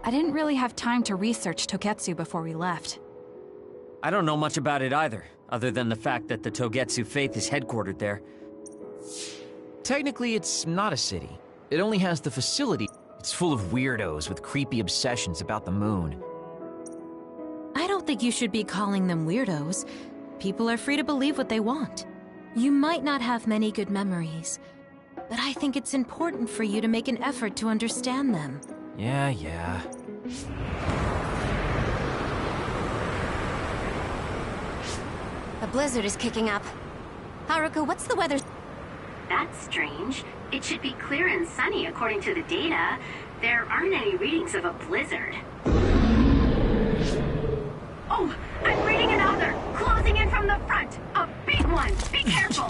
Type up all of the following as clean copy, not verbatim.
I didn't really have time to research Togetsu before we left. I don't know much about it either, other than the fact that the Togetsu faith is headquartered there. Technically, it's not a city. It only has the facility. It's full of weirdos with creepy obsessions about the moon. I don't think you should be calling them weirdos. People are free to believe what they want. You might not have many good memories, but I think it's important for you to make an effort to understand them. Yeah. A blizzard is kicking up. Haruka, what's the weather? That's strange. It should be clear and sunny according to the data. There aren't any readings of a blizzard. Oh, I'm reading another! Closing in from the front! A big one! Be careful!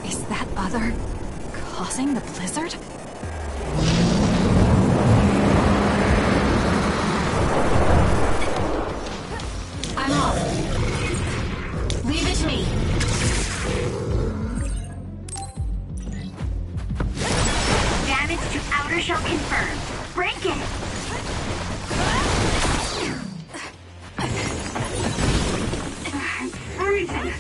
Is that other causing the blizzard? I'm off. Leave it to me. Damage to outer shell confirmed. Break it! I'm freezing.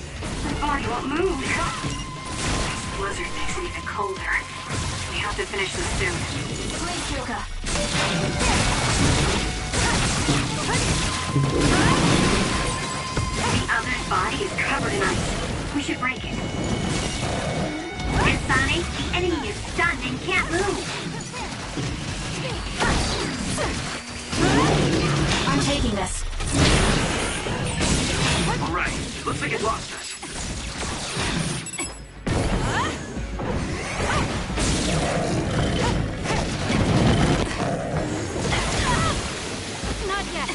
My body won't move. This blizzard makes it even colder. We have to finish this soon. Please, Yuka. The other's body is covered in ice. We should break it. Insane, the enemy is stunned and can't move. I'm taking this. Alright, looks like it lost us. Not yet.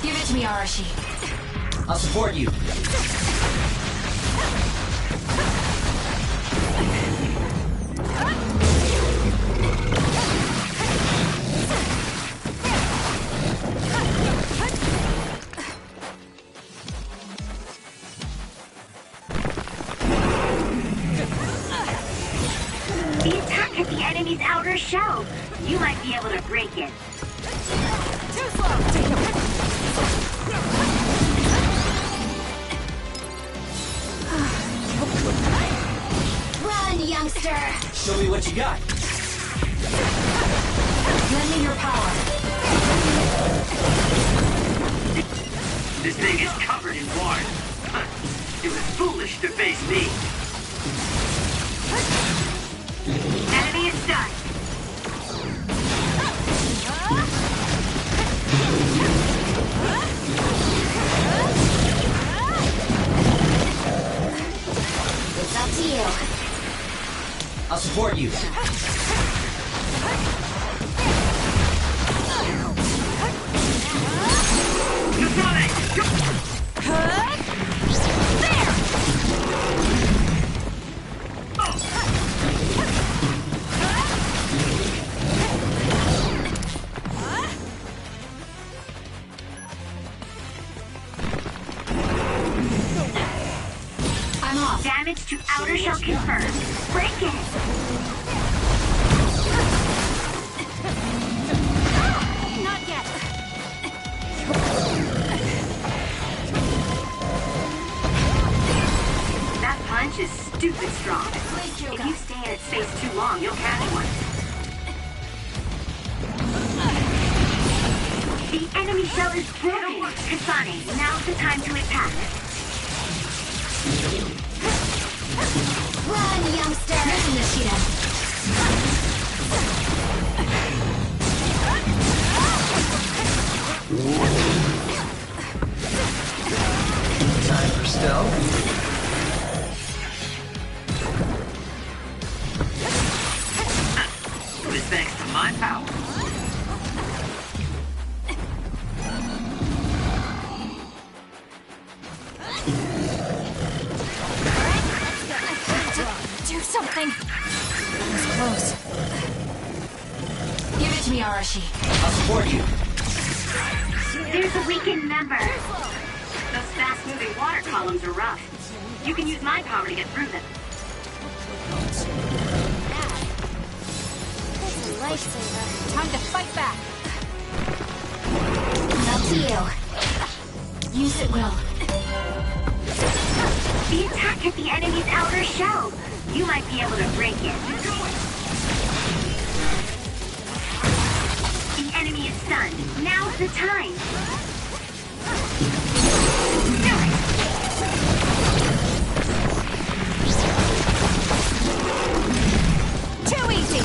Give it to me, Arashi. I'll support you. The attack hit the enemy's outer shell. You might be able to break it. Too slow. Run, youngster. Show me what you got. Lend me your power. This thing is covered in water. It was foolish to face me. Enemy is stunned. It's up to you. I'll support you. I'm off. Damage to outer shell confirmed. Break it. Not yet. That punch is stupid strong. If you stay in its face too long, you'll catch one. The enemy shell is broken. Kasane, now's the time to attack. Run, youngster. Listen, Nishida. Time for stealth. It was thanks to my power. Do something. It was close. Give it to me, Arashi. I'll support you. There's a weakened member. Those fast-moving water columns are rough. You can use my power to get through them. That's a lifesaver. Time to fight back! Up to you. Use it well. The attack hit the enemy's outer shell. You might be able to break it. The enemy is stunned. Now's the time. Do it. Too easy!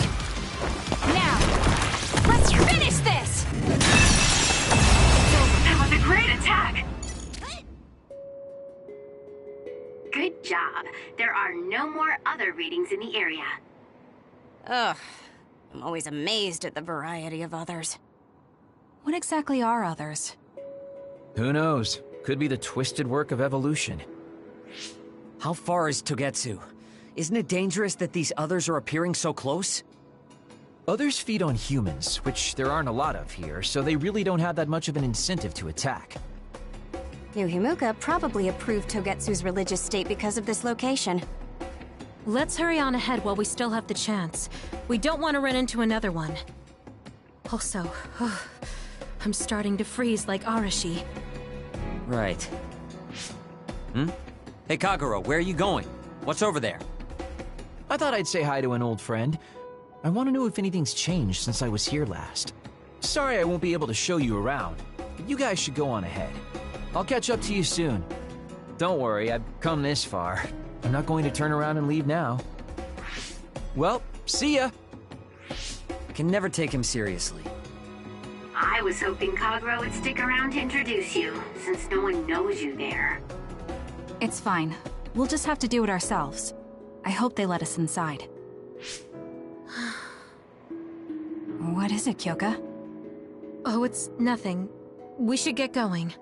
Now, let's finish this! That was a great attack. Good job. There are no more other readings in the area. Ugh. I'm always amazed at the variety of others. What exactly are others? Who knows? Could be the twisted work of evolution. How far is Togetsu? Isn't it dangerous that these others are appearing so close? Others feed on humans, which there aren't a lot of here, so they really don't have that much of an incentive to attack. Yuhimuka probably approved Togetsu's religious state because of this location. Let's hurry on ahead while we still have the chance. We don't want to run into another one. Also, I'm starting to freeze like Arashi. Right. Hey, Kagero, where are you going? What's over there? I thought I'd say hi to an old friend. I want to know if anything's changed since I was here last. Sorry I won't be able to show you around, but you guys should go on ahead. I'll catch up to you soon. Don't worry, I've come this far. I'm not going to turn around and leave now. Well, see ya! I can never take him seriously. I was hoping Kagero would stick around to introduce you, since no one knows you there. It's fine. We'll just have to do it ourselves. I hope they let us inside. What is it, Kyoka? Oh, it's nothing. We should get going.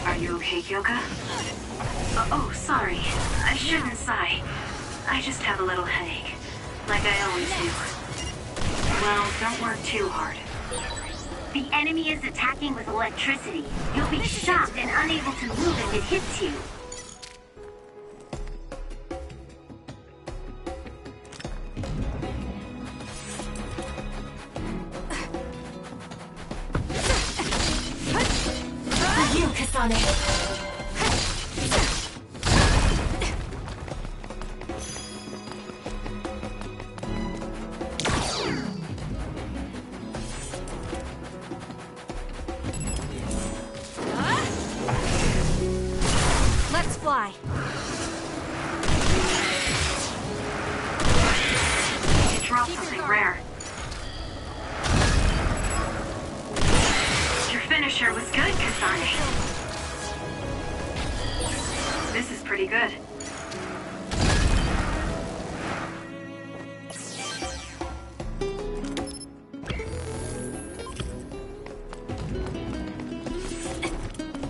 Are you okay, Kyoka? Oh, sorry. I shouldn't sigh. I just have a little headache. Like I always do. Well, don't work too hard. The enemy is attacking with electricity. You'll be shocked and unable to move if it hits you. You, Kasane. Let's fly. You dropped something rare. Your finisher was good, Kasane. This is pretty good.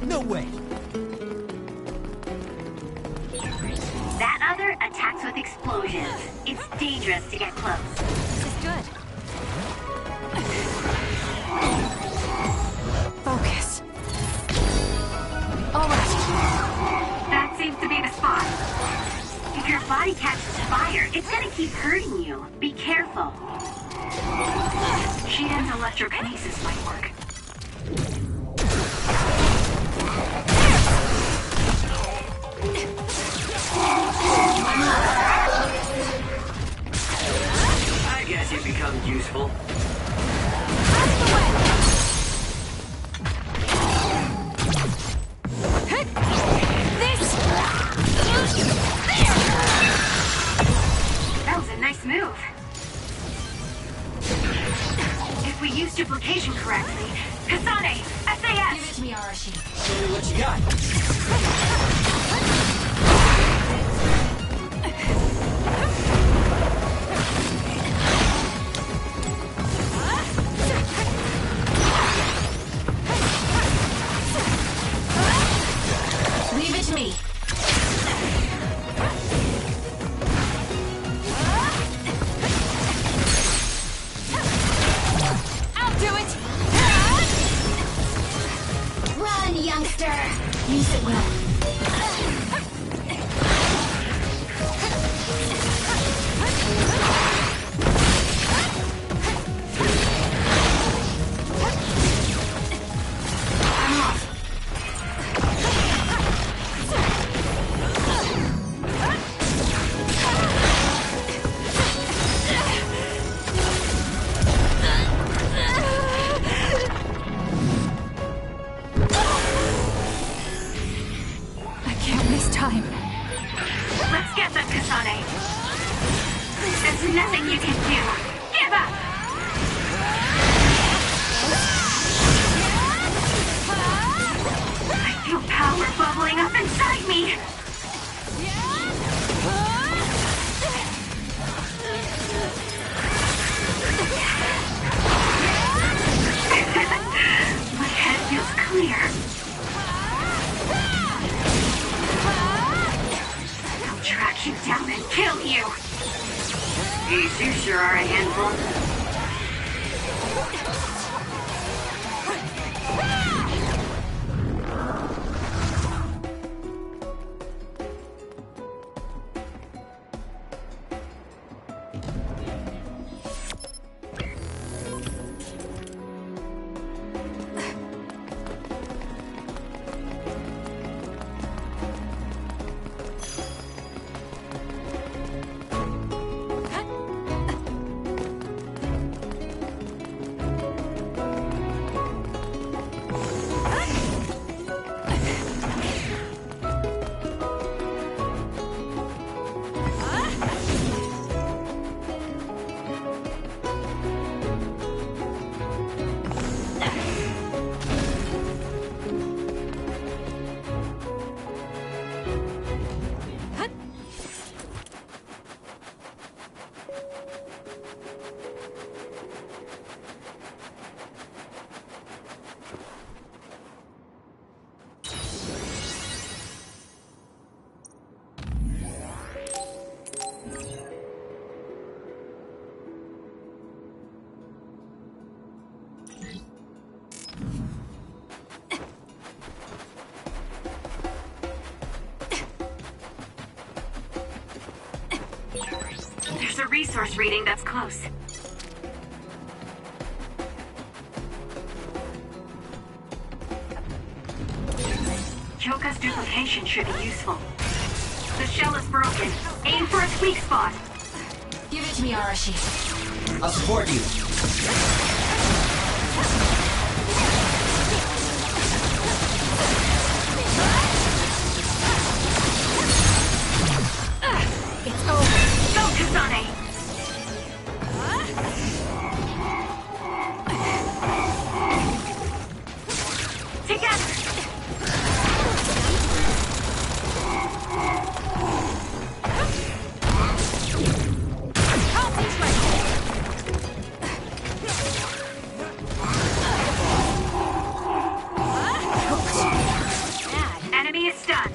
No way! That other attacks with explosions. It's dangerous to get close. This is good. spot. If your body catches fire, it's gonna keep hurting you. Be careful. Shiden's electrokinesis might work. I guess it becomes useful. That was a nice move. If we use duplication correctly, Kasane, SAS! Give it to me, Arashi. Show me what you got. Leave it to me. I'll do it! Run, youngster! Use it well. I can't waste time. Let's get them, Kasane. There's nothing you can do. Give up! I feel power bubbling up inside me. My head feels clear. I'll track you down and kill you. Geez, you sure are a handful. There's a resource reading that's close. Kyoka's duplication should be useful. The shell is broken. Aim for its weak spot. Give it to me, Arashi. I'll support you. It's over. Go, Kasane! Together! Enemy is stunned.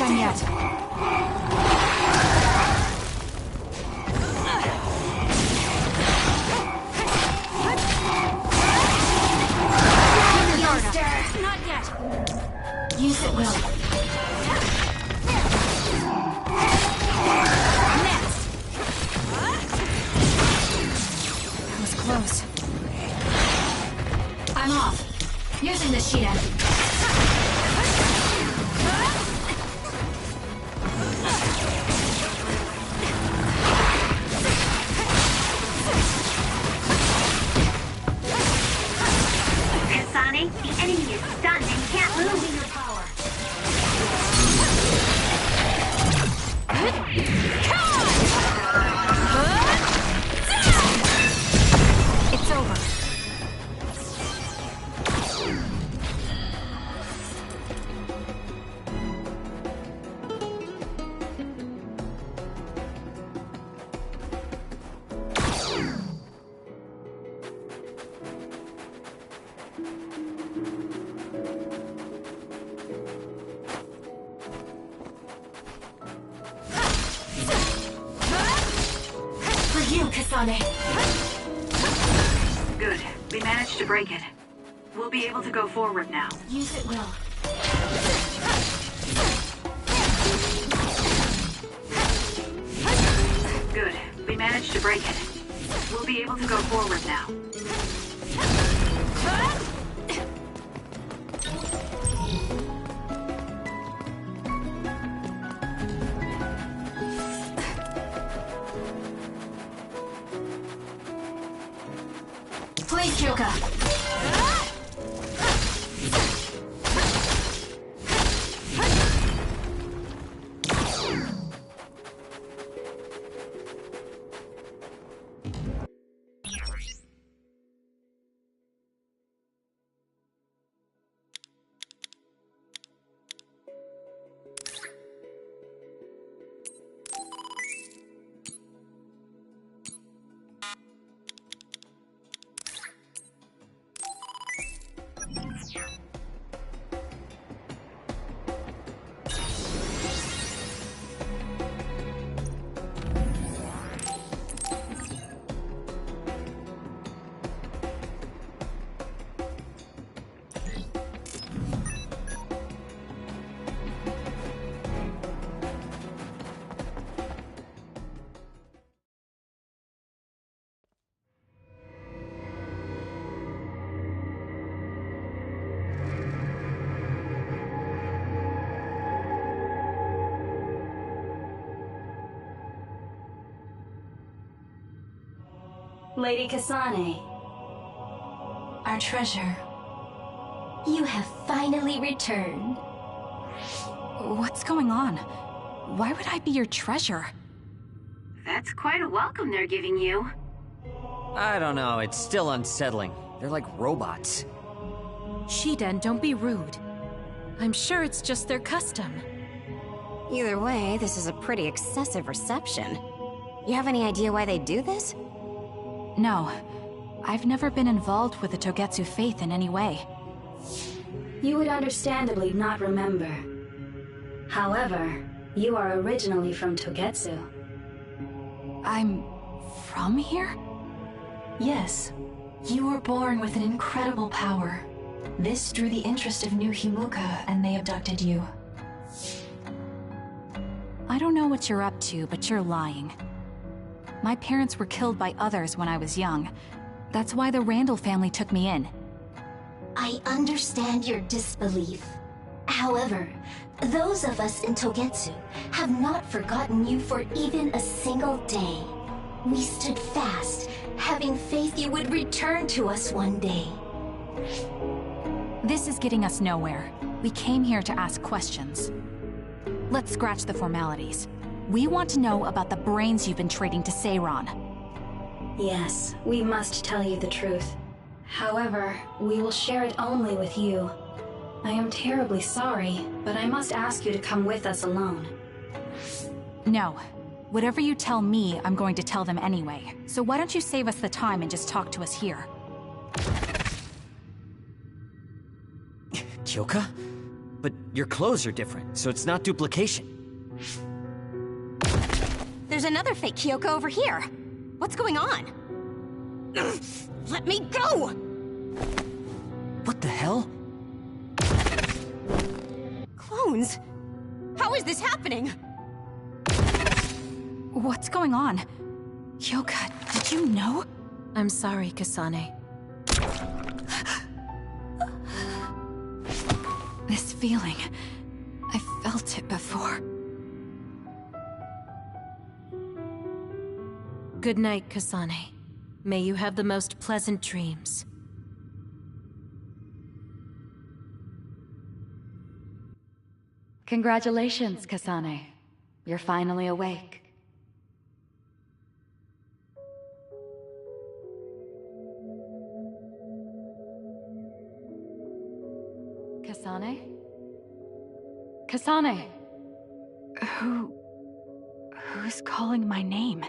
done yet. Not yet. Use it will. Next. That was close. I'm off. Using the Shiden. The enemy is stunned and can't move. Your power. It's over. Good. We managed to break it. We'll be able to go forward now. Use it will. Good. We managed to break it. We'll be able to go forward now. Please, Kyoka. Lady Kasane. Our treasure. You have finally returned. What's going on? Why would I be your treasure? That's quite a welcome they're giving you. I don't know, it's still unsettling. They're like robots. Shiden, don't be rude. I'm sure it's just their custom. Either way, this is a pretty excessive reception. You have any idea why they do this? No. I've never been involved with the Togetsu faith in any way. You would understandably not remember. However, you are originally from Togetsu. I'm from here? Yes. You were born with an incredible power. This drew the interest of New Himuka, and they abducted you. I don't know what you're up to, but you're lying. My parents were killed by others when I was young. That's why the Randall family took me in. I understand your disbelief. However, those of us in Togetsu have not forgotten you for even a single day. We stood fast, having faith you would return to us one day. This is getting us nowhere. We came here to ask questions. Let's scratch the formalities. We want to know about the brains you've been trading to Seiran. Yes, we must tell you the truth. However, we will share it only with you. I am terribly sorry, but I must ask you to come with us alone. No. Whatever you tell me, I'm going to tell them anyway. So why don't you save us the time and just talk to us here? Kyoka? But your clothes are different, so it's not duplication. There's another fake Kyoko over here. What's going on? Let me go! What the hell? Clones? How is this happening? What's going on? Kyoka, did you know? I'm sorry, Kasane. This feeling, I felt it before. Good night, Kasane. May you have the most pleasant dreams. Congratulations, Kasane. You're finally awake. Kasane? Kasane! Who's calling my name?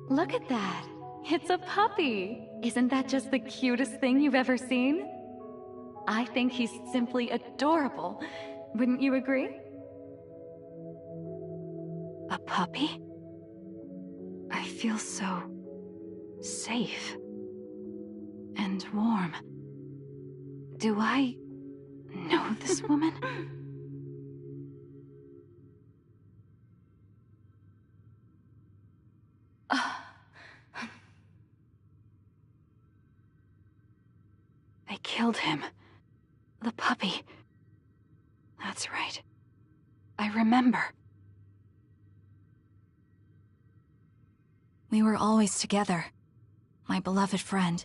Look at that. It's a puppy. Isn't that just the cutest thing you've ever seen? I think he's simply adorable. Wouldn't you agree? A puppy? I feel so safe and warm. Do I know this woman? They killed him. The puppy. That's right. I remember. We were always together. My beloved friend.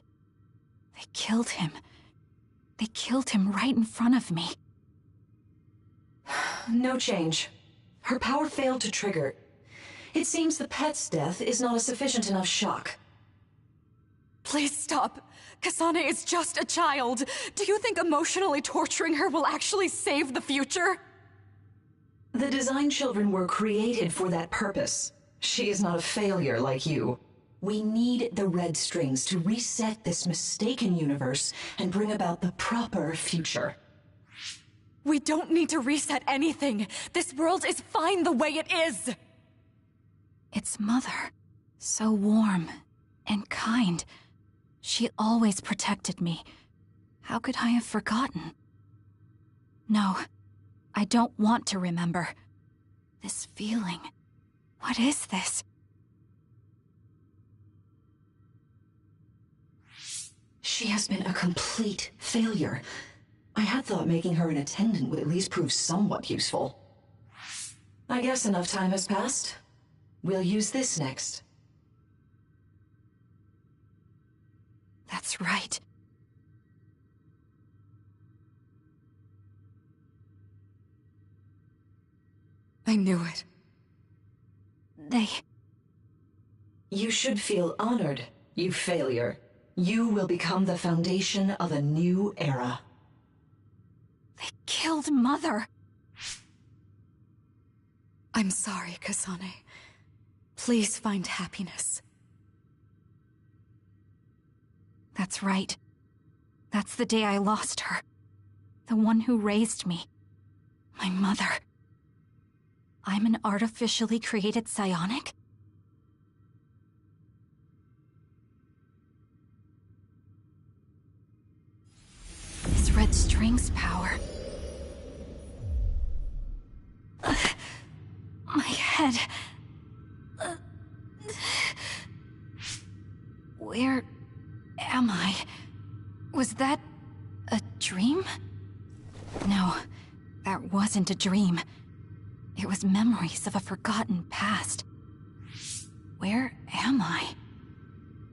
They killed him. They killed him right in front of me. No change. Her power failed to trigger. It seems the pet's death is not a sufficient enough shock. Please stop. Kasane is just a child. Do you think emotionally torturing her will actually save the future? The design children were created for that purpose. She is not a failure like you. We need the red strings to reset this mistaken universe and bring about the proper future. We don't need to reset anything. This world is fine the way it is. It's Mother. So warm and kind. She always protected me. How could I have forgotten? No, I don't want to remember. This feeling. What is this? She has been a complete failure. I had thought making her an attendant would at least prove somewhat useful. I guess enough time has passed. We'll use this next. That's right. I knew it. You should feel honored, you failure. You will become the foundation of a new era. They killed Mother. I'm sorry, Kasane. Please find happiness. That's right. That's the day I lost her. The one who raised me. My mother. I'm an artificially created psionic? This red string's power. My head. Where am I? Was that a dream? No, that wasn't a dream. It was memories of a forgotten past. Where am I?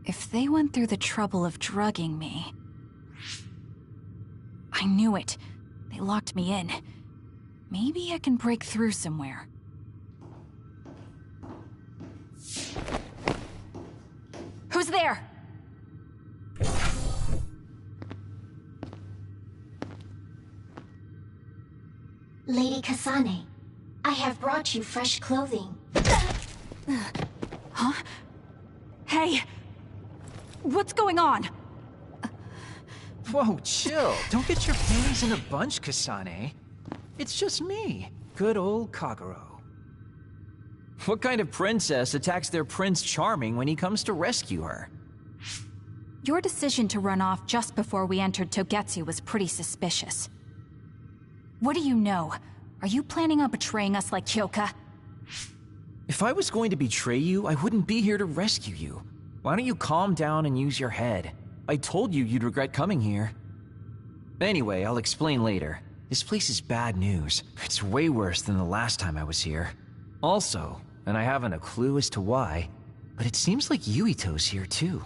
If they went through the trouble of drugging me... I knew it. They locked me in. Maybe I can break through somewhere. Who's there? Lady Kasane, I have brought you fresh clothing. Huh? Hey! What's going on? Whoa, chill. Don't get your panties in a bunch, Kasane. It's just me, good old Kagero. What kind of princess attacks their Prince Charming when he comes to rescue her? Your decision to run off just before we entered Togetsu was pretty suspicious. What do you know? Are you planning on betraying us like Kyoka? If I was going to betray you, I wouldn't be here to rescue you. Why don't you calm down and use your head? I told you you'd regret coming here. Anyway, I'll explain later. This place is bad news. It's way worse than the last time I was here. Also, and I haven't a clue as to why, but it seems like Yuito's here too.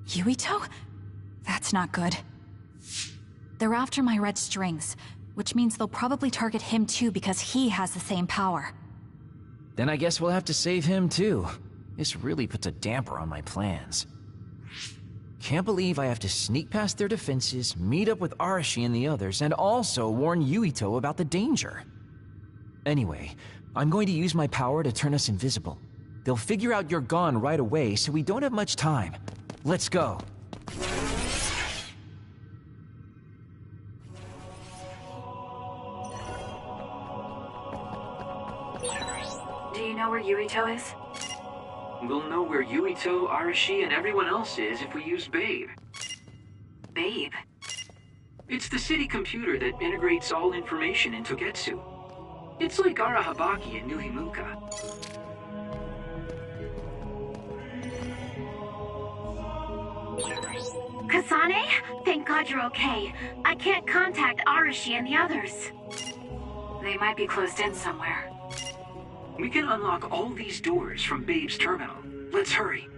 Yuito? That's not good. They're after my red strings, which means they'll probably target him too because he has the same power. Then I guess we'll have to save him too. This really puts a damper on my plans. Can't believe I have to sneak past their defenses, meet up with Arashi and the others, and also warn Yuito about the danger. Anyway, I'm going to use my power to turn us invisible. They'll figure out you're gone right away, so we don't have much time. Let's go. Do you know where Yuito is? We'll know where Yuito, Arashi, and everyone else is if we use Babe. Babe? It's the city computer that integrates all information in Togetsu. It's like Arahabaki and Nuhimuka. Kasane? Thank God you're okay. I can't contact Arashi and the others. They might be closed in somewhere. We can unlock all these doors from Babe's terminal. Let's hurry.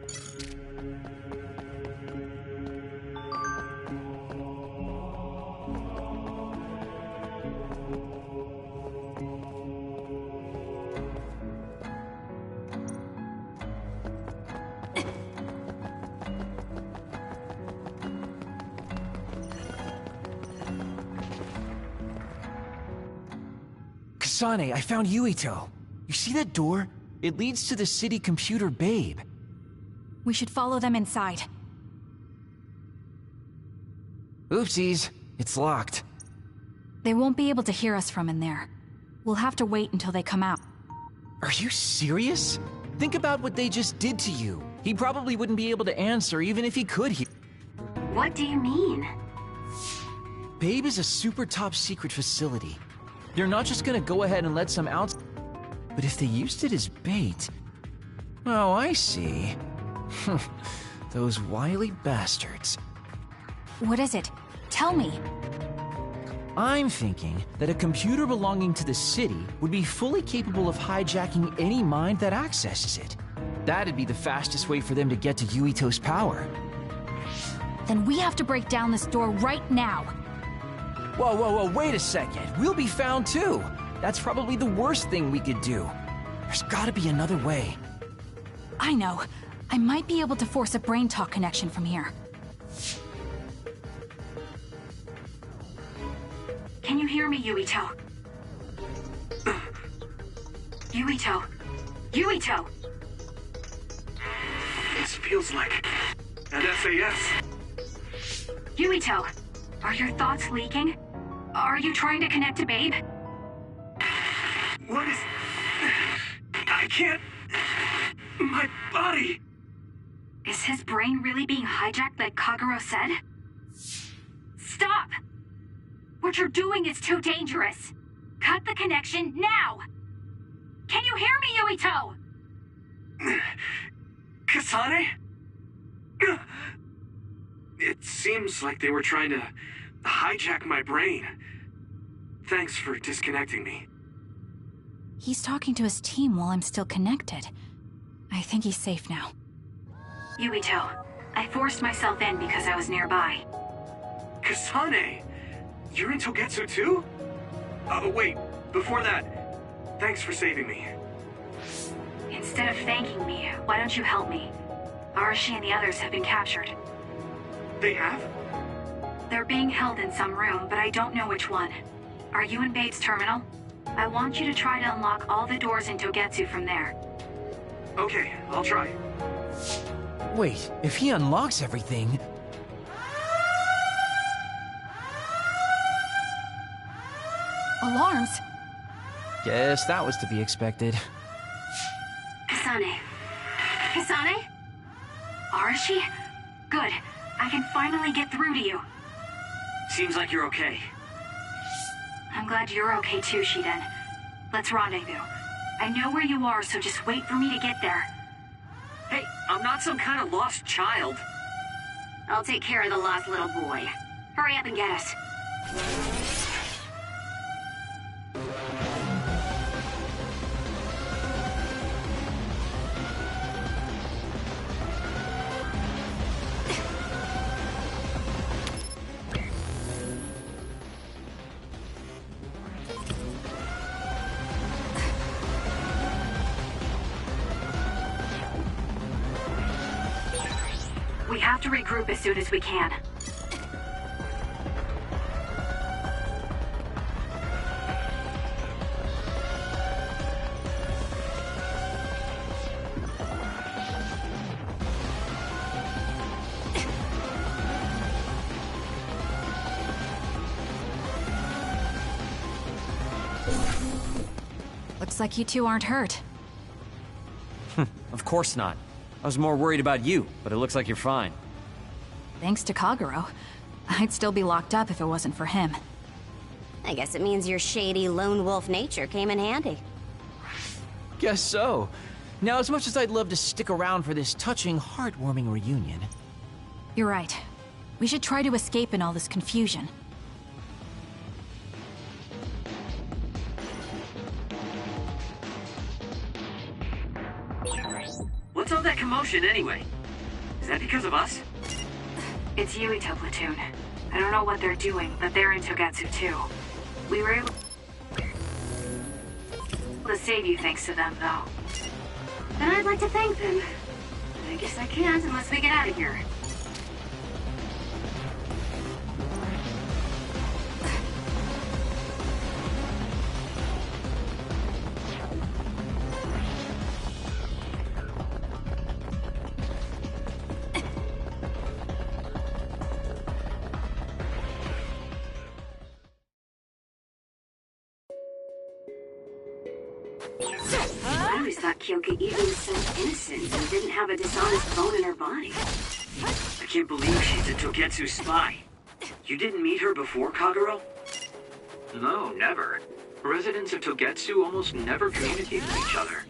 Kasane, I found Yuito. You see that door? It leads to the city computer Babe. We should follow them inside. Oopsies, it's locked. They won't be able to hear us from in there. We'll have to wait until they come out. Are you serious? Think about what they just did to you. He probably wouldn't be able to answer even if he could hear. What do you mean? Babe is a super top secret facility. They're not just gonna go ahead and let some outs... But if they used it as bait... Oh, I see. Those wily bastards. What is it? Tell me. I'm thinking that a computer belonging to the city would be fully capable of hijacking any mind that accesses it. That'd be the fastest way for them to get to Yuito's power. Then we have to break down this door right now. Whoa, wait a second. We'll be found too. That's probably the worst thing we could do. There's gotta be another way. I know. I might be able to force a brain talk connection from here. Can you hear me, Yuito? Yuito! Yuito! This feels like an SAS. Yuito! Are your thoughts leaking? Are you trying to connect to Babe? What is... I can't... My body... Is his brain really being hijacked like Kagero said? Stop! What you're doing is too dangerous. Cut the connection now! Can you hear me, Yuito? Kasane? It seems like they were trying to hijack my brain. Thanks for disconnecting me. He's talking to his team while I'm still connected. I think he's safe now. Yuito, I forced myself in because I was nearby. Kasane! You're in Togetsu too? Oh, wait. Before that, thanks for saving me. Instead of thanking me, why don't you help me? Arashi and the others have been captured. They have? They're being held in some room, but I don't know which one. Are you in Babe's terminal? I want you to try to unlock all the doors in Togetsu from there. Okay, I'll try. Wait, if he unlocks everything... Alarms! Guess that was to be expected. Kasane. Kasane? Arashi? Good. I can finally get through to you. Seems like you're okay. I'm glad you're okay too, Shiden. Let's rendezvous. I know where you are, so just wait for me to get there. Hey, I'm not some kind of lost child. I'll take care of the lost little boy. Hurry up and get us. We have to regroup as soon as we can. Looks like you two aren't hurt. Of course not. I was more worried about you, but it looks like you're fine. Thanks to Kagero. I'd still be locked up if it wasn't for him. I guess it means your shady lone wolf nature came in handy. Guess so. Now, as much as I'd love to stick around for this touching, heartwarming reunion... You're right. We should try to escape in all this confusion. What's all that commotion anyway? Is that because of us? It's Yuito Platoon. I don't know what they're doing, but they're in Togetsu too. We were able to save you thanks to them, though. And I'd like to thank them. I guess I can't unless we get out of here. I always thought Kyoka even was so innocent and didn't have a dishonest bone in her body. I can't believe she's a Togetsu spy. You didn't meet her before, Kagero? No, never. Residents of Togetsu almost never communicate with each other.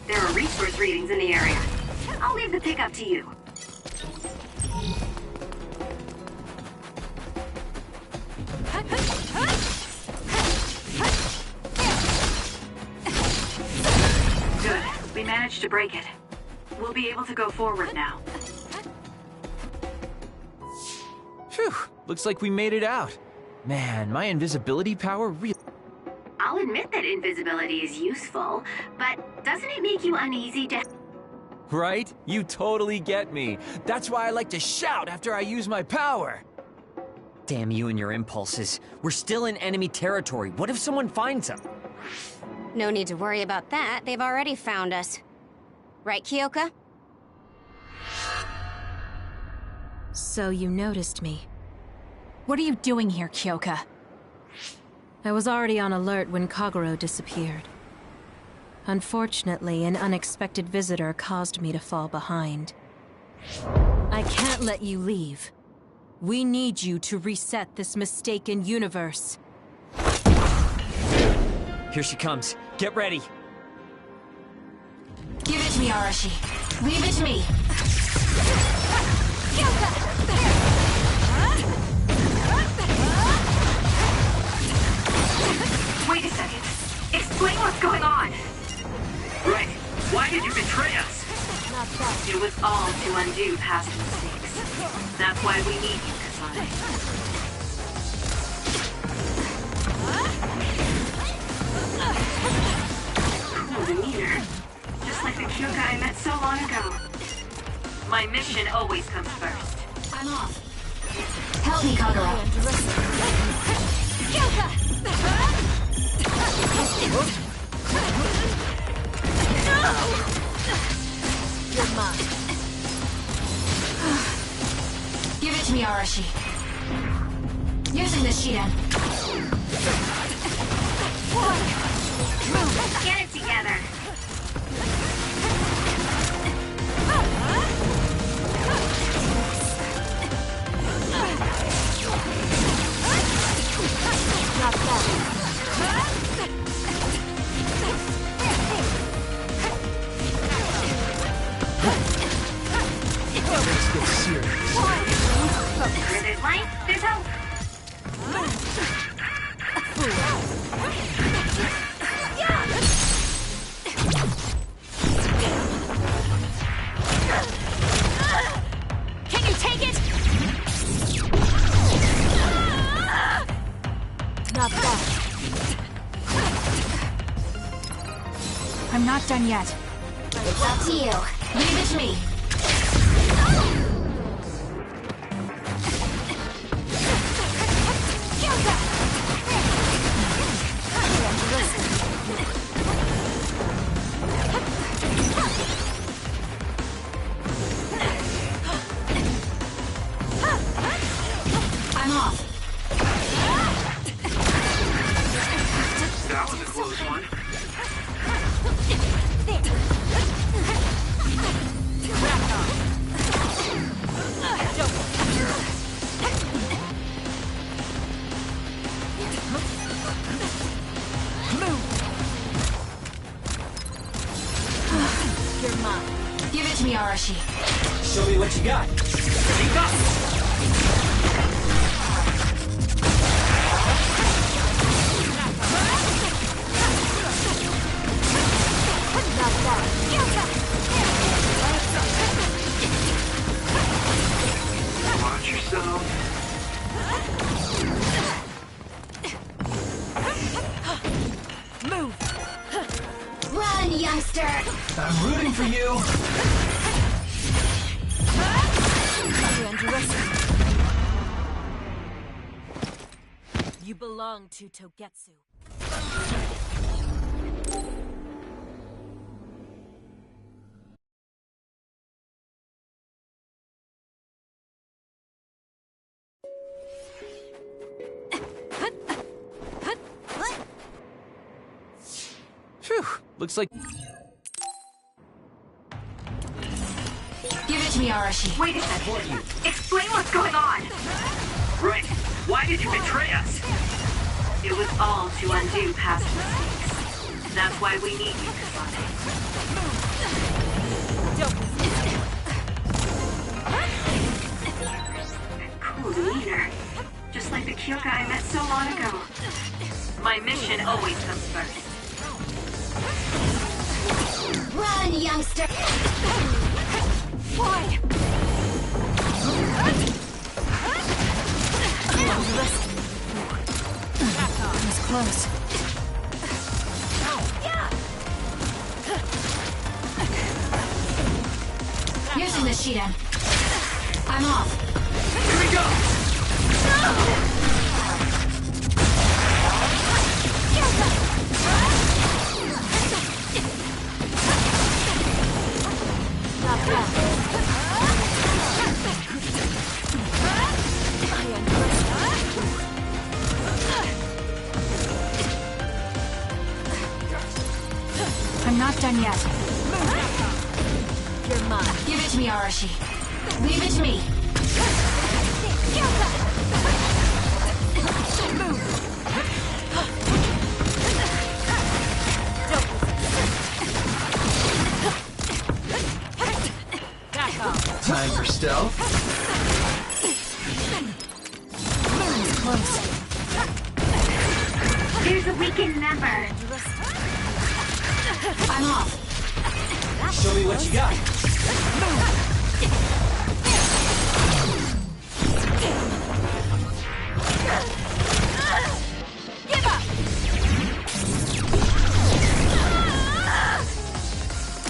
There are resource readings in the area. I'll leave the pickup to you. Good. We managed to break it. We'll be able to go forward now. Phew, looks like we made it out. Man, my invisibility power really... I'll admit that invisibility is useful, but doesn't it make you uneasy to... Right? You totally get me. That's why I like to shout after I use my power. Damn you and your impulses. We're still in enemy territory. What if someone finds them? No need to worry about that. They've already found us. Right, Kyoka? So you noticed me. What are you doing here, Kyoka? I was already on alert when Kagero disappeared. Unfortunately, an unexpected visitor caused me to fall behind. I can't let you leave. We need you to reset this mistaken universe. Here she comes. Get ready. Give it to me, Arashi. Leave it to me. Wait a second. Explain what's going on. Right. Why did you betray us? It was all to undo past mistakes. That's why we need you, Kasane. Cool demeanor. Just like the Kyoka I met so long ago. My mission always comes first. I'm off. Help me, Kagura. You're mine. Give it to me, Arashi. Using the Shiden. Get it together. Not that. Let's get serious. Where there's light, there's hope. Can you take it? Not that. I'm not done yet. It's up to you. Leave it to me. I'm off. That was a close one. You're mine. Give it to me, Arashi. Show me what you got. Speak up! Not that. Watch yourself. Move. Run, youngster! I'm rooting for you. You underestimate. You belong to Togetsu. Phew, looks like... Give it to me, Arashi. Wait a second. Explain what's going on. Right. Why did you betray us? It was all to undo past mistakes. That's why we need you, Kasane. Cool demeanor. Just like the Kyoka I met so long ago. My mission always comes first. Run, youngster! Why? It was close. Using the Shiden. I'm off. Here we go! Not that. I'm not done yet. You're mine. Give it to me, Arashi. Leave it to me. Time for stealth. It's close. There's a weakened member. I'm off. Show me what you got. Give up.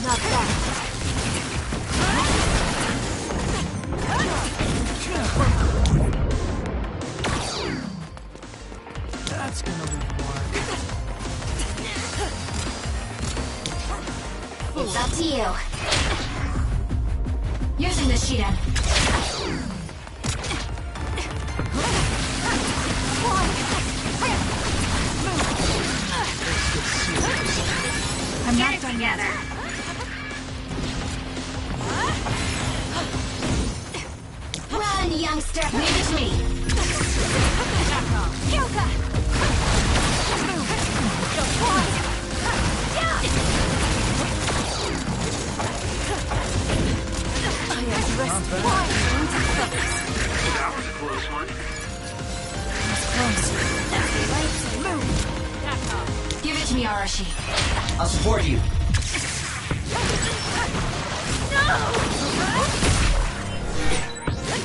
Not that. It's up to you. Using the Shiden. I'm not done yet. Run, youngster! Leave it to me. Kyoka! That was a close one. Give it to me, Arashi. I'll support you.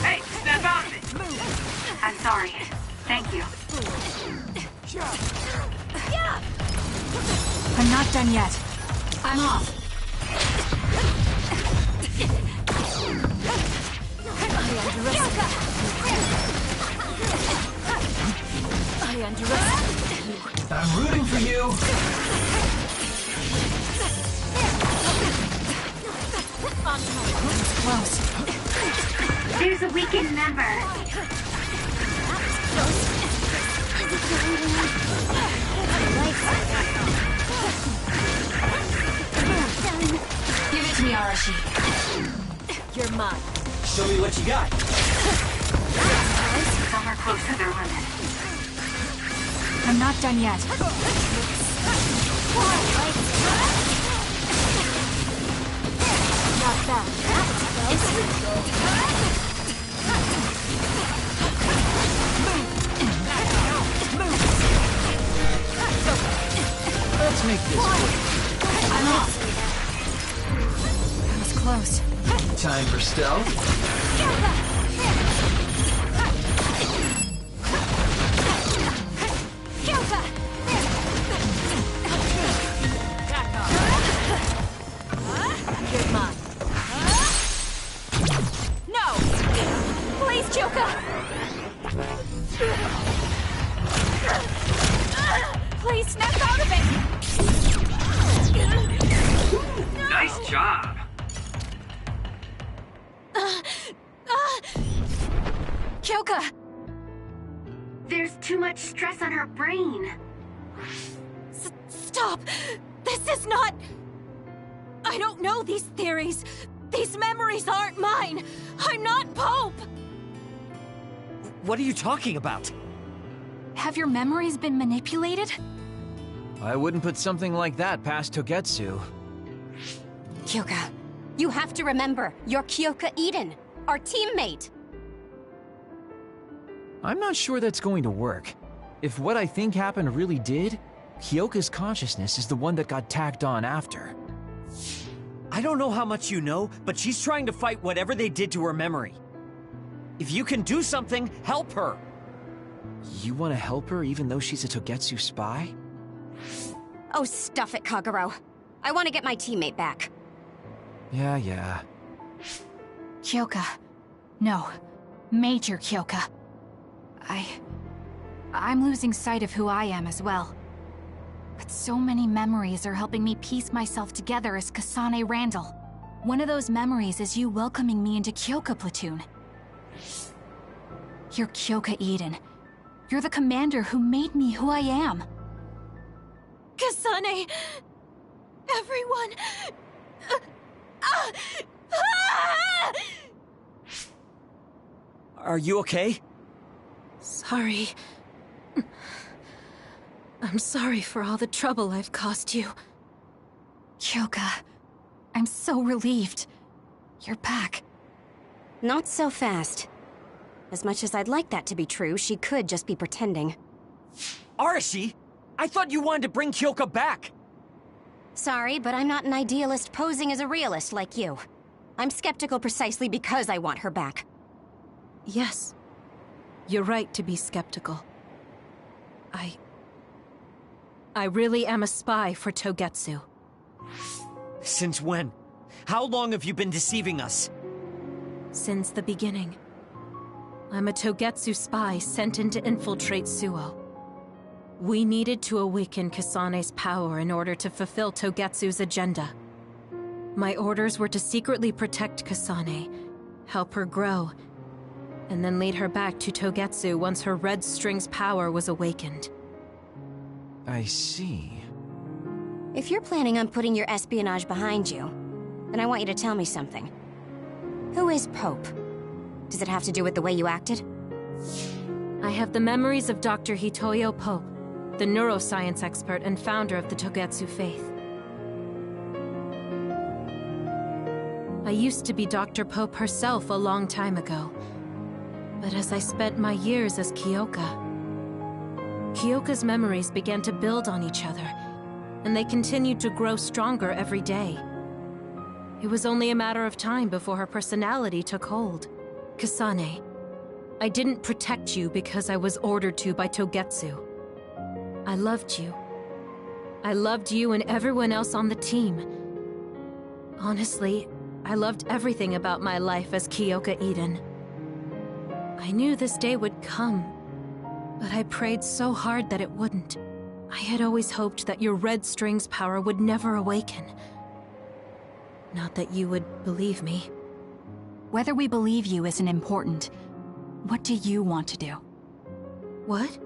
Hey, snap out of it! I'm sorry. Thank you. I'm not done yet. I'm off. I underestimate you. I'm rooting for you. Close. There's a weakened member. Give it to me, Arashi. You're mine. Show me what you got. Some are close to their limit. I'm not done yet. Not bad. Let's make this quick. I'm off. That was close. Time for stealth. You're mine. No! Please, Kyoka! Please snap out of it! Nice job. Kyoka! There's too much stress on her brain. Stop! This is not... I don't know these theories. These memories aren't mine. I'm not Pope! What are you talking about? Have your memories been manipulated? I wouldn't put something like that past Togetsu. Kyoka, you have to remember, you're Kyoka Eden, our teammate. I'm not sure that's going to work. If what I think happened really did, Kyoka's consciousness is the one that got tacked on after. I don't know how much you know, but she's trying to fight whatever they did to her memory. If you can do something, help her! You want to help her even though she's a Togetsu spy? Oh, stuff it, Kagero. I want to get my teammate back. Yeah. Kyoka. No. Major Kyoka. I'm losing sight of who I am as well. But so many memories are helping me piece myself together as Kasane Randall. One of those memories is you welcoming me into Kyoka Platoon. You're Kyoka Eden. You're the commander who made me who I am. Kasane! Everyone! Are you okay? Sorry. I'm sorry for all the trouble I've caused you. Kyoka, I'm so relieved. You're back. Not so fast. As much as I'd like that to be true, she could just be pretending. Arashi! I thought you wanted to bring Kyoka back! Sorry, but I'm not an idealist posing as a realist like you. I'm skeptical precisely because I want her back. Yes. You're right to be skeptical. I really am a spy for Togetsu. Since when? How long have you been deceiving us? Since the beginning. I'm a Togetsu spy sent in to infiltrate Suo. We needed to awaken Kasane's power in order to fulfill Togetsu's agenda. My orders were to secretly protect Kasane, help her grow, and then lead her back to Togetsu once her red string's power was awakened. I see. If you're planning on putting your espionage behind you, then I want you to tell me something. Who is Pope? Does it have to do with the way you acted? I have the memories of Dr. Hitoyo Pope, the neuroscience expert and founder of the Togetsu faith. I used to be Dr. Pope herself a long time ago. But as I spent my years as Kyoka's memories began to build on each other, and they continued to grow stronger every day. It was only a matter of time before her personality took hold. Kasane, I didn't protect you because I was ordered to by Togetsu. I loved you. I loved you and everyone else on the team. Honestly, I loved everything about my life as Kyoka Eden. I knew this day would come, but I prayed so hard that it wouldn't. I had always hoped that your red string's power would never awaken. Not that you would believe me. Whether we believe you isn't important. What do you want to do? What?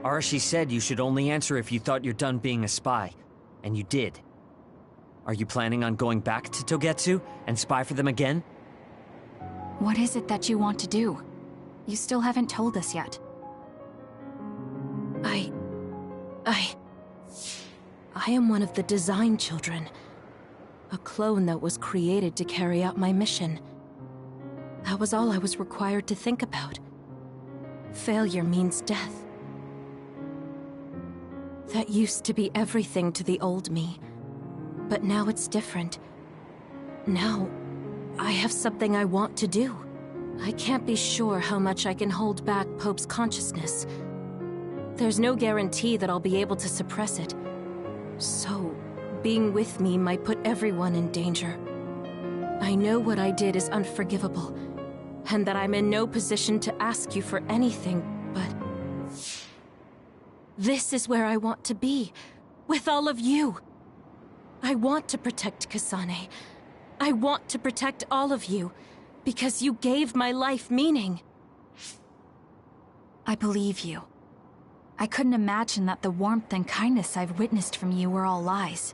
Arashi said you should only answer if you thought you're done being a spy. And you did. Are you planning on going back to Togetsu and spy for them again? What is it that you want to do? You still haven't told us yet. I am one of the design children. A clone that was created to carry out my mission. That was all I was required to think about. Failure means death. That used to be everything to the old me. But now it's different. Now, I have something I want to do. I can't be sure how much I can hold back Pope's consciousness. There's no guarantee that I'll be able to suppress it. So, being with me might put everyone in danger. I know what I did is unforgivable, and that I'm in no position to ask you for anything, but... this is where I want to be, with all of you. I want to protect Kasane. I want to protect all of you, because you gave my life meaning. I believe you. I couldn't imagine that the warmth and kindness I've witnessed from you were all lies.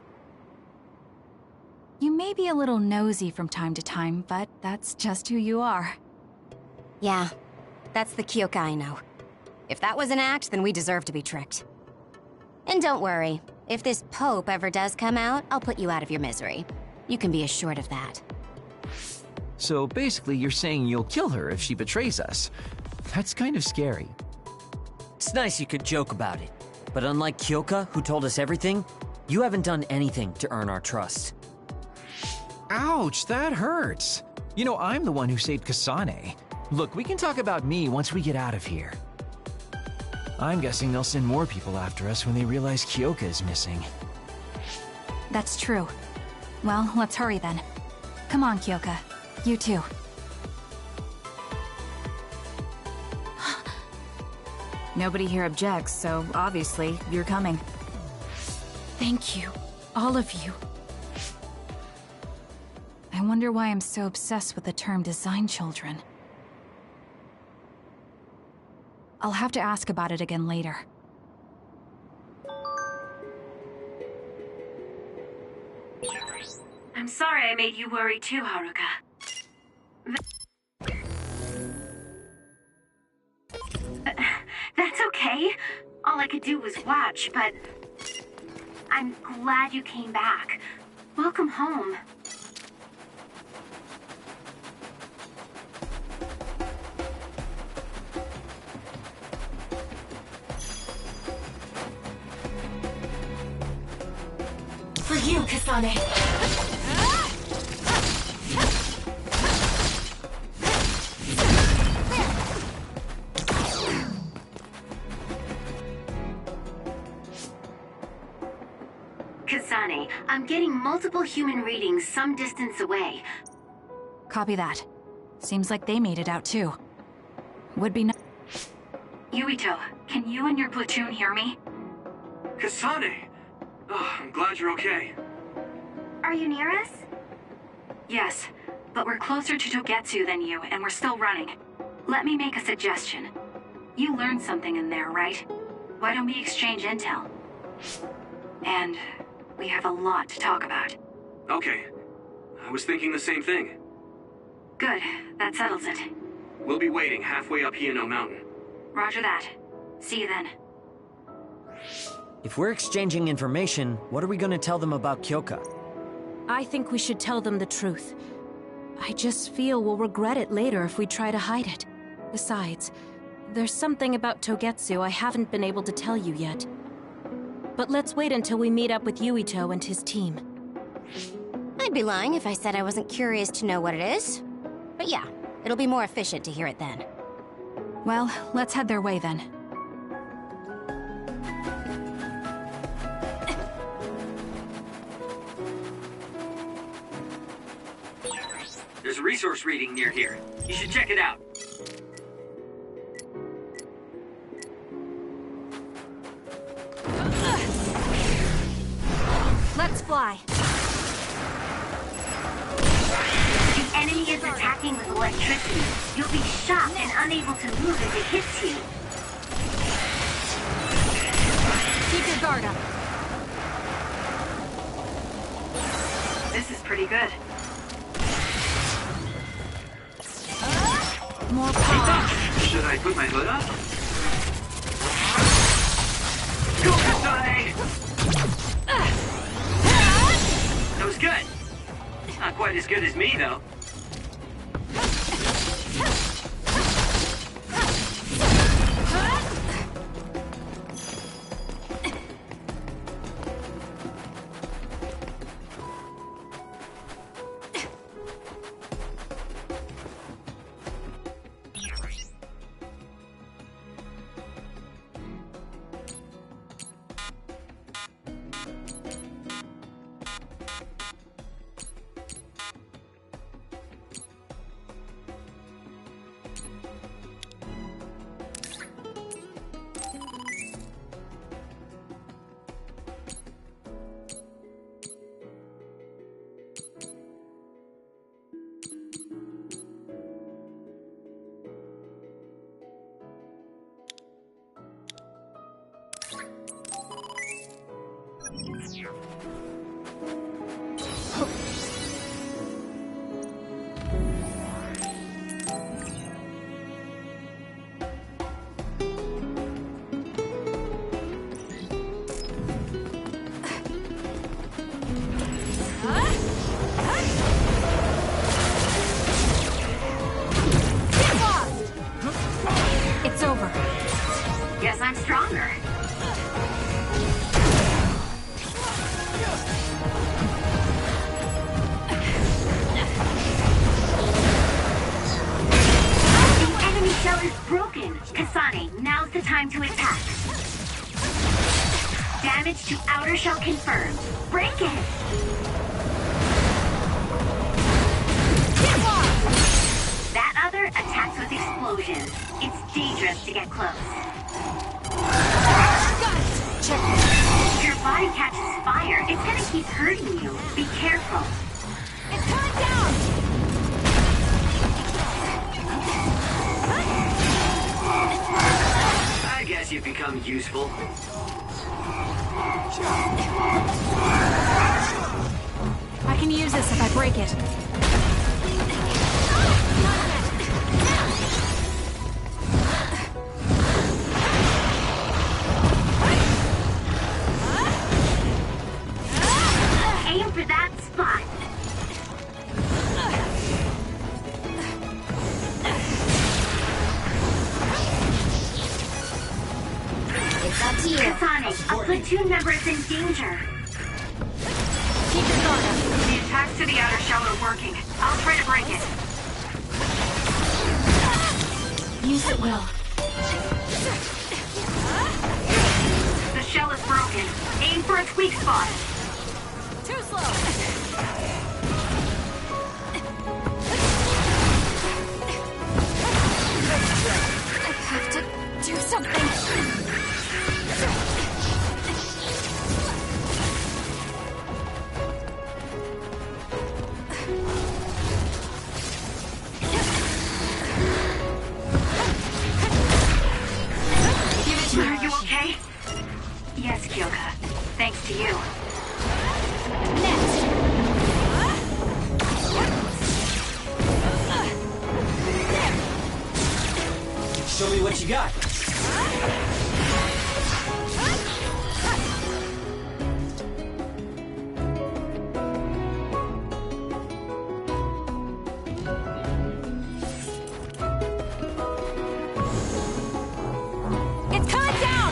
You may be a little nosy from time to time, but that's just who you are. Yeah, that's the Kyoka I know. If that was an act, then we deserve to be tricked. And don't worry, if this Pope ever does come out, I'll put you out of your misery. You can be assured of that. So basically, you're saying you'll kill her if she betrays us. That's kind of scary. It's nice you could joke about it. But unlike Kyoka, who told us everything, you haven't done anything to earn our trust. Ouch, that hurts. You know, I'm the one who saved Kasane. Look, we can talk about me once we get out of here. I'm guessing they'll send more people after us when they realize Kyoka is missing. That's true. Well, let's hurry then. Come on, Kyoka. You too. Nobody here objects, so obviously you're coming. Thank you, all of you. I wonder why I'm so obsessed with the term design children. I'll have to ask about it again later. I'm sorry I made you worry too, Haruka. That's okay. All I could do was watch, but... I'm glad you came back. Welcome home. For you, Kasane. Kasane, I'm getting multiple human readings some distance away. Copy that. Seems like they made it out too. Would be nice. Yuito, can you and your platoon hear me? Kasane! Oh, I'm glad you're okay. Are you near us? Yes, but we're closer to Togetsu than you, and we're still running. Let me make a suggestion. You learned something in there, right? Why don't we exchange intel? And we have a lot to talk about. Okay. I was thinking the same thing. Good. That settles it. We'll be waiting halfway up Hino Mountain. Roger that. See you then. If we're exchanging information, what are we gonna tell them about Kyoka? I think we should tell them the truth. I just feel we'll regret it later if we try to hide it. Besides, there's something about Togetsu I haven't been able to tell you yet. But let's wait until we meet up with Yuito and his team. I'd be lying if I said I wasn't curious to know what it is. But yeah, it'll be more efficient to hear it then. Well, let's head their way then. There's a resource reading near here. You should check it out. Let's fly. The enemy is attacking with electricity. You'll be shocked and unable to move as it hits you. Keep your guard up. This is pretty good. More power. Should I put my hood up? Go Kasane! That was good. Not quite as good as me, though. It's over. Guess I'm stronger. The enemy shell is broken. Kasane, now's the time to attack. Damage to outer shell confirmed. Break it! That other attacks with explosions. It's dangerous to get close. Check. If your body catches fire, it's gonna keep hurting you. Be careful. It's coming down! I guess you've become useful. I can use this if I break it. Aim for that spot. It's up to you. Kasane, a platoon member is in danger. Keep your guard up. The attacks to the outer shell are working. I'll try to break it. Use it well. The shell is broken. Aim for its weak spot. Too slow. I have to do something. thanks to you. Next! Show me what you got. It's coming down!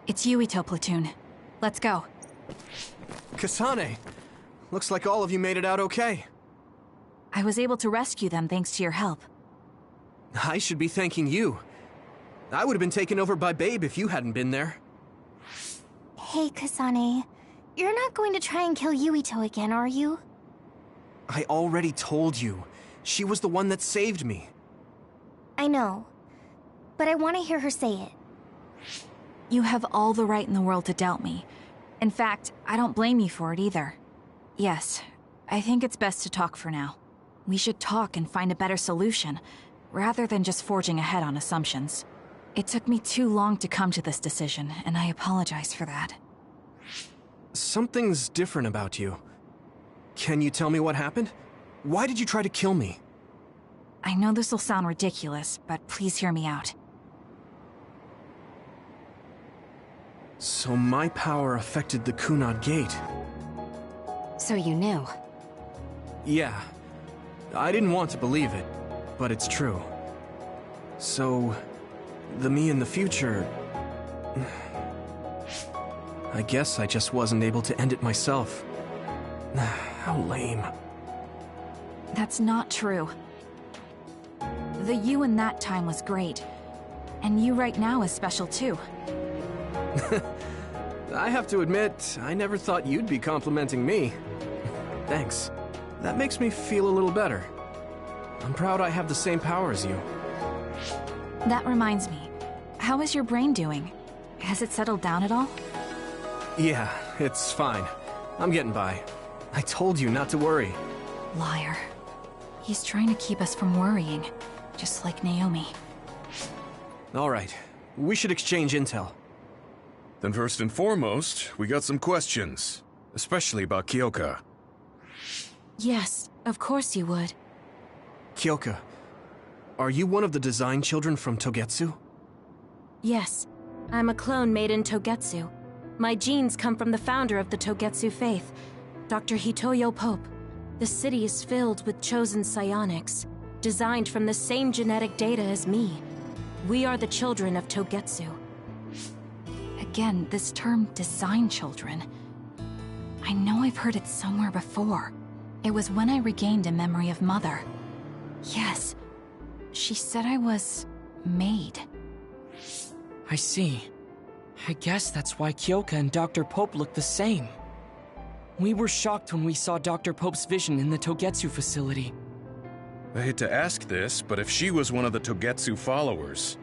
It's Yuito platoon. Let's go. Kasane! Looks like all of you made it out okay. I was able to rescue them thanks to your help. I should be thanking you. I would have been taken over by Babe if you hadn't been there. Hey, Kasane. You're not going to try and kill Yuito again, are you? I already told you. She was the one that saved me. I know. But I want to hear her say it. You have all the right in the world to doubt me. In fact, I don't blame you for it either. Yes, I think it's best to talk for now. We should talk and find a better solution, rather than just forging ahead on assumptions. It took me too long to come to this decision, and I apologize for that. Something's different about you. Can you tell me what happened? Why did you try to kill me? I know this will sound ridiculous, but please hear me out. So my power affected the Kunad Gate. So you knew. Yeah. I didn't want to believe it, but it's true. So, the me in the future... I guess I just wasn't able to end it myself. How lame. That's not true. The you in that time was great. And you right now is special too. I have to admit, I never thought you'd be complimenting me. Thanks. That makes me feel a little better. I'm proud I have the same power as you. That reminds me. How is your brain doing? Has it settled down at all? Yeah, it's fine. I'm getting by. I told you not to worry. Liar. He's trying to keep us from worrying, just like Naomi. All right. We should exchange intel. Then first and foremost, we got some questions. Especially about Kyoka. Yes, of course you would. Kyoka, are you one of the design children from Togetsu? Yes, I'm a clone made in Togetsu. My genes come from the founder of the Togetsu faith, Dr. Hitoyo Pope. The city is filled with chosen psionics, designed from the same genetic data as me. We are the children of Togetsu. Again, this term, design children. I know I've heard it somewhere before. It was when I regained a memory of Mother. Yes, she said I was... made. I see. I guess that's why Kyoka and Dr. Pope look the same. We were shocked when we saw Dr. Pope's vision in the Togetsu facility. I hate to ask this, but if she was one of the Togetsu followers...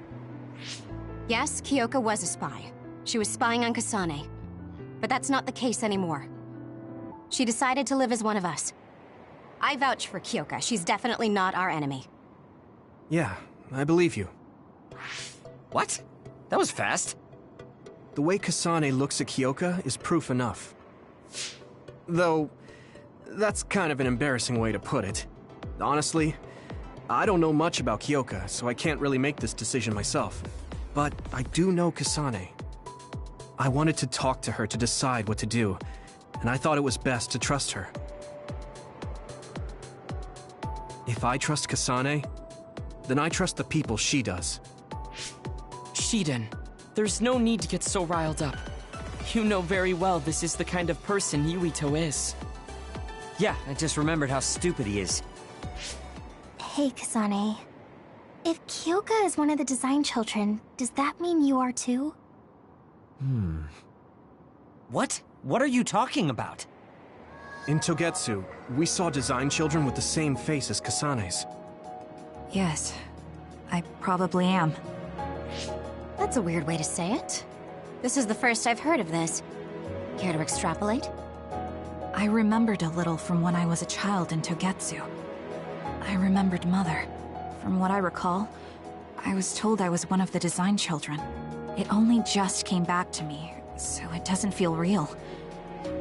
Yes, Kyoka was a spy. She was spying on Kasane. But that's not the case anymore. She decided to live as one of us. I vouch for Kyoka. She's definitely not our enemy. Yeah, I believe you. What? That was fast. The way Kasane looks at Kyoka is proof enough. Though, that's kind of an embarrassing way to put it. Honestly, I don't know much about Kyoka, so I can't really make this decision myself. But I do know Kasane. I wanted to talk to her to decide what to do, and I thought it was best to trust her. If I trust Kasane, then I trust the people she does. Shiden, There's no need to get so riled up. You know very well this is the kind of person Yuito is. Yeah, I just remembered how stupid he is. Hey, Kasane. If Kyoka is one of the design children, does that mean you are too? What? What are you talking about? In Togetsu, we saw design children with the same face as Kasane's. Yes, I probably am. That's a weird way to say it. This is the first I've heard of this. Care to extrapolate? I remembered a little from when I was a child in Togetsu. I remembered Mother. From what I recall, I was told I was one of the design children. It only just came back to me, so it doesn't feel real.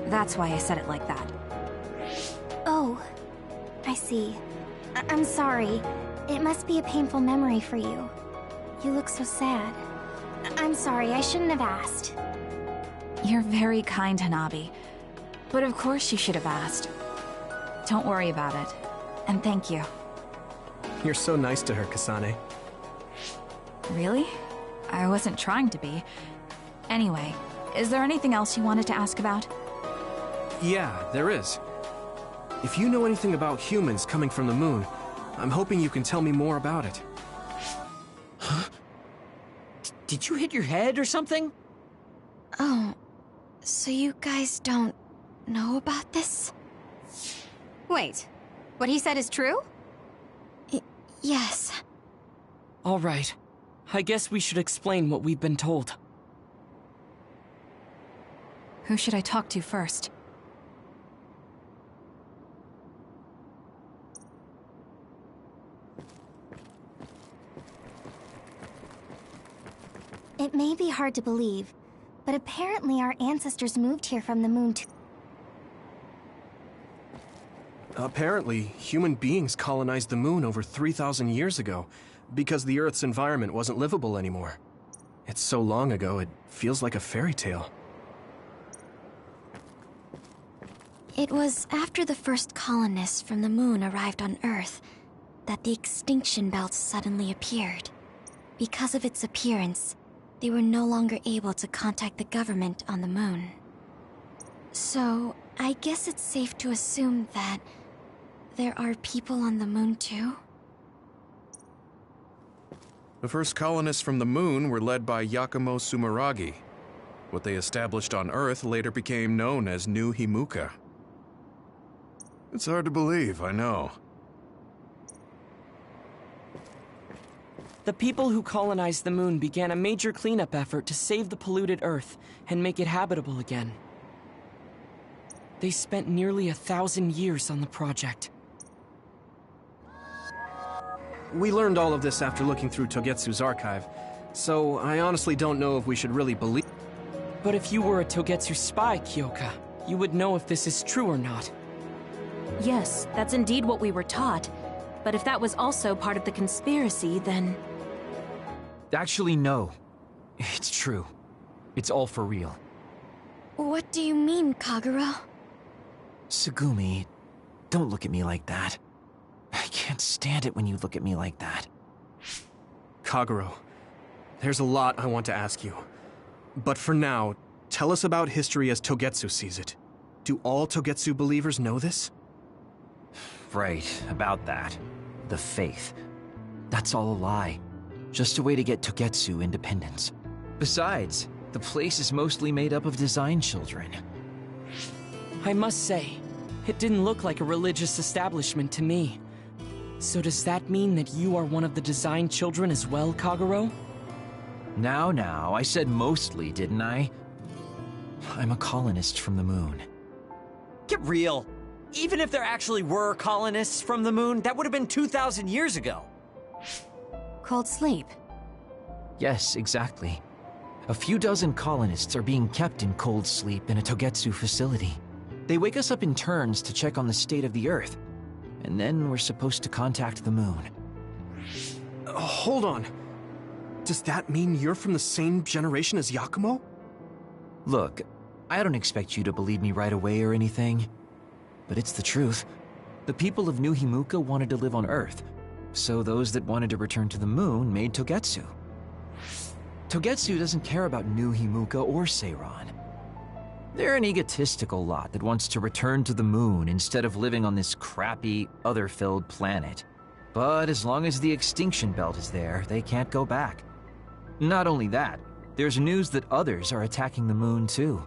That's why I said it like that. Oh, I see. I'm sorry. It must be a painful memory for you. You look so sad. I'm sorry, I shouldn't have asked. You're very kind, Hanabi. But of course you should have asked. Don't worry about it. And thank you. You're so nice to her, Kasane. Really? I wasn't trying to be. Anyway, is there anything else you wanted to ask about? Yeah, there is. If you know anything about humans coming from the moon, I'm hoping you can tell me more about it. Huh? Did you hit your head or something? Oh, so you guys don't know about this? Wait, what he said is true? Yes. All right. I guess we should explain what we've been told. Who should I talk to first? It may be hard to believe, but apparently our ancestors moved here from the moon to... Apparently, human beings colonized the moon over 3,000 years ago, because the Earth's environment wasn't livable anymore. It's so long ago, it feels like a fairy tale. It was after the first colonists from the moon arrived on Earth that the extinction belt suddenly appeared. Because of its appearance, they were no longer able to contact the government on the moon. So, I guess it's safe to assume that there are people on the moon too? The first colonists from the moon were led by Yakumo Sumeragi. What they established on Earth later became known as New Himuka. It's hard to believe, I know. The people who colonized the moon began a major cleanup effort to save the polluted Earth and make it habitable again. They spent nearly 1,000 years on the project. We learned all of this after looking through Togetsu's archive, so I honestly don't know if we should really believe... But if you were a Togetsu spy, Kyoka, you would know if this is true or not. Yes, that's indeed what we were taught. But if that was also part of the conspiracy, then... Actually, no. It's true. It's all for real. What do you mean, Kagero? Tsugumi, don't look at me like that. I can't stand it when you look at me like that. Kagero, there's a lot I want to ask you. But for now, tell us about history as Togetsu sees it. Do all Togetsu believers know this? Right, about that. The faith. That's all a lie. Just a way to get Togetsu independence. Besides, the place is mostly made up of design children. I must say, it didn't look like a religious establishment to me. So does that mean that you are one of the design children as well, Kagero? Now, I said mostly, didn't I? I'm a colonist from the moon. Get real. Even if there actually were colonists from the moon, that would have been 2,000 years ago. Cold sleep. Yes, exactly. A few dozen colonists are being kept in cold sleep in a Togetsu facility. They wake us up in turns to check on the state of the Earth, and then we're supposed to contact the moon. Hold on. Does that mean you're from the same generation as Yakumo? Look, I don't expect you to believe me right away or anything, but it's the truth. The people of New Himuka wanted to live on Earth, so those that wanted to return to the moon made Togetsu. Togetsu doesn't care about New Himuka or Seiran. They're an egotistical lot that wants to return to the moon instead of living on this crappy, other-filled planet. But as long as the extinction belt is there, they can't go back. Not only that, there's news that others are attacking the moon too.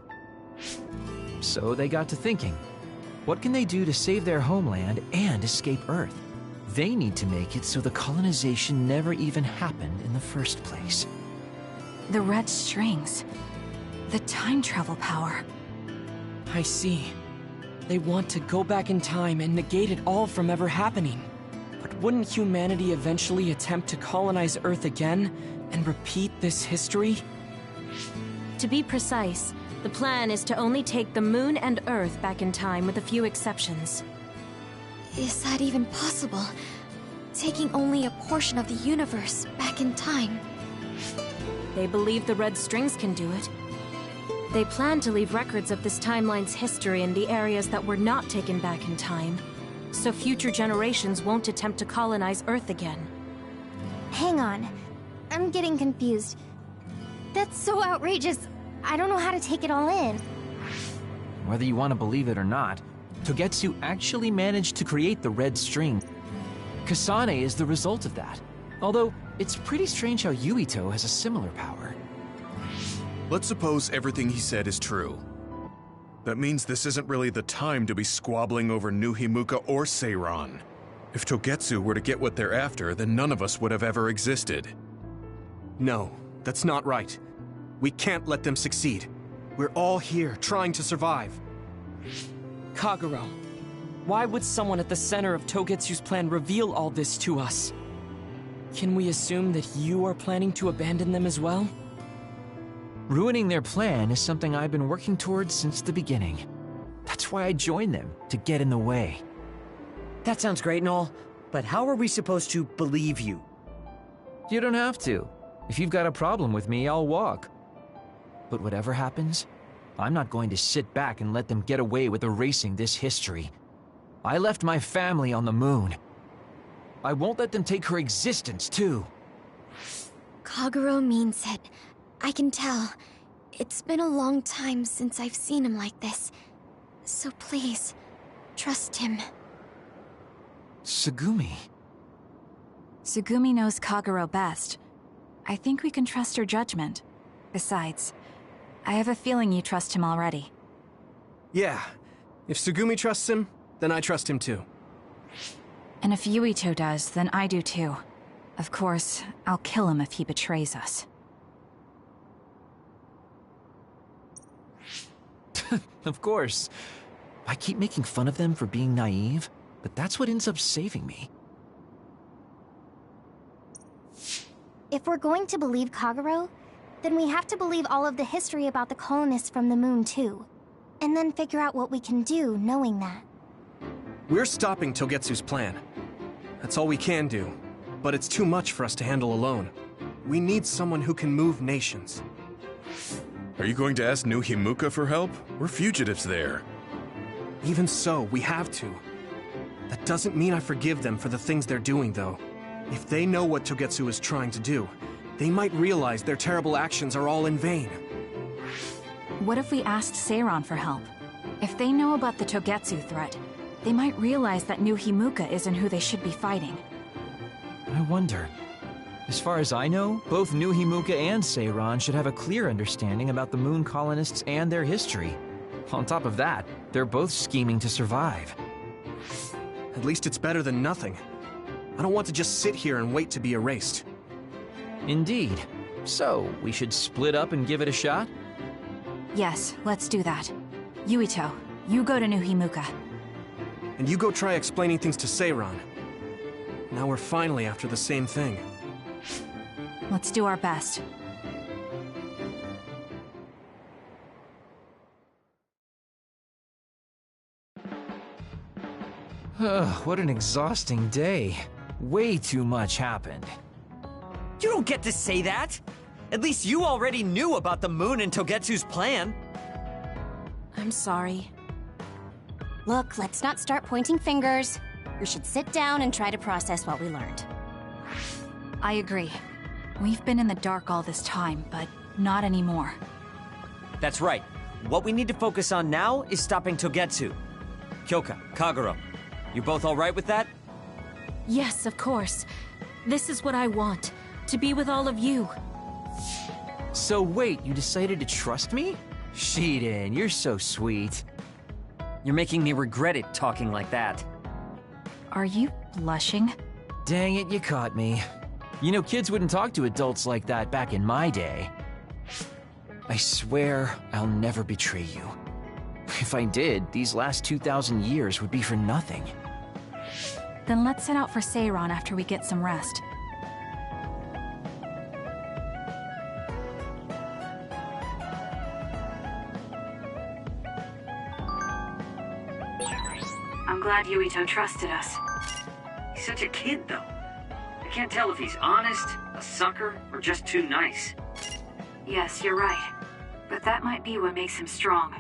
So they got to thinking, what can they do to save their homeland and escape Earth? They need to make it so the colonization never even happened in the first place. The red strings. The time travel power. I see. They want to go back in time and negate it all from ever happening. But wouldn't humanity eventually attempt to colonize Earth again and repeat this history? To be precise, the plan is to only take the moon and Earth back in time with a few exceptions. Is that even possible? Taking only a portion of the universe back in time? They believe the red strings can do it. They plan to leave records of this timeline's history in the areas that were not taken back in time, so future generations won't attempt to colonize Earth again. Hang on. I'm getting confused. That's so outrageous. I don't know how to take it all in. Whether you want to believe it or not, Togetsu actually managed to create the red string. Kasane is the result of that. Although, it's pretty strange how Yuito has a similar power. Let's suppose everything he said is true. That means this isn't really the time to be squabbling over New Himuka or Seiran. If Togetsu were to get what they're after, then none of us would have ever existed. No, that's not right. We can't let them succeed. We're all here, trying to survive. Kagero, why would someone at the center of Togetsu's plan reveal all this to us? Can we assume that you are planning to abandon them as well? Ruining their plan is something I've been working towards since the beginning. That's why I joined them, to get in the way. That sounds great and all, but how are we supposed to believe you? You don't have to. If you've got a problem with me, I'll walk. But whatever happens, I'm not going to sit back and let them get away with erasing this history. I left my family on the moon. I won't let them take her existence, too. Kagero means it. I can tell. It's been a long time since I've seen him like this. So please, trust him. Tsugumi. Tsugumi knows Kagero best. I think we can trust her judgment. Besides, I have a feeling you trust him already. Yeah. If Tsugumi trusts him, then I trust him too. And if Yuito does, then I do too. Of course, I'll kill him if he betrays us. Of course. I keep making fun of them for being naive, but that's what ends up saving me. If we're going to believe Kagero, then we have to believe all of the history about the colonists from the moon too. And then figure out what we can do knowing that. We're stopping Togetsu's plan. That's all we can do. But it's too much for us to handle alone. We need someone who can move nations. Are you going to ask New Himuka for help? We're fugitives there. Even so, we have to. That doesn't mean I forgive them for the things they're doing, though. If they know what Togetsu is trying to do, they might realize their terrible actions are all in vain. What if we asked Seiran for help? If they know about the Togetsu threat, they might realize that New Himuka isn't who they should be fighting. I wonder. As far as I know, both New Himuka and Seiran should have a clear understanding about the moon colonists and their history. On top of that, they're both scheming to survive. At least it's better than nothing. I don't want to just sit here and wait to be erased. Indeed. So, we should split up and give it a shot? Yes, let's do that. Yuito, you go to New Himuka. And you go try explaining things to Seiran. Now we're finally after the same thing. Let's do our best. What an exhausting day. Way too much happened. You don't get to say that! At least you already knew about the moon and Togetsu's plan. I'm sorry. Look, let's not start pointing fingers. We should sit down and try to process what we learned. I agree. We've been in the dark all this time, but not anymore. That's right. What we need to focus on now is stopping Togetsu. Kyoka, Kagero, you both alright with that? Yes, of course. This is what I want, to be with all of you. So wait, you decided to trust me? Shiden, you're so sweet. You're making me regret it talking like that. Are you blushing? Dang it, you caught me. You know, kids wouldn't talk to adults like that back in my day. I swear I'll never betray you. If I did, these last 2,000 years would be for nothing. Then let's set out for Seiron after we get some rest. I'm glad Yuito trusted us. He's such a kid, though. I can't tell if he's honest, a sucker, or just too nice. Yes, you're right. But that might be what makes him strong.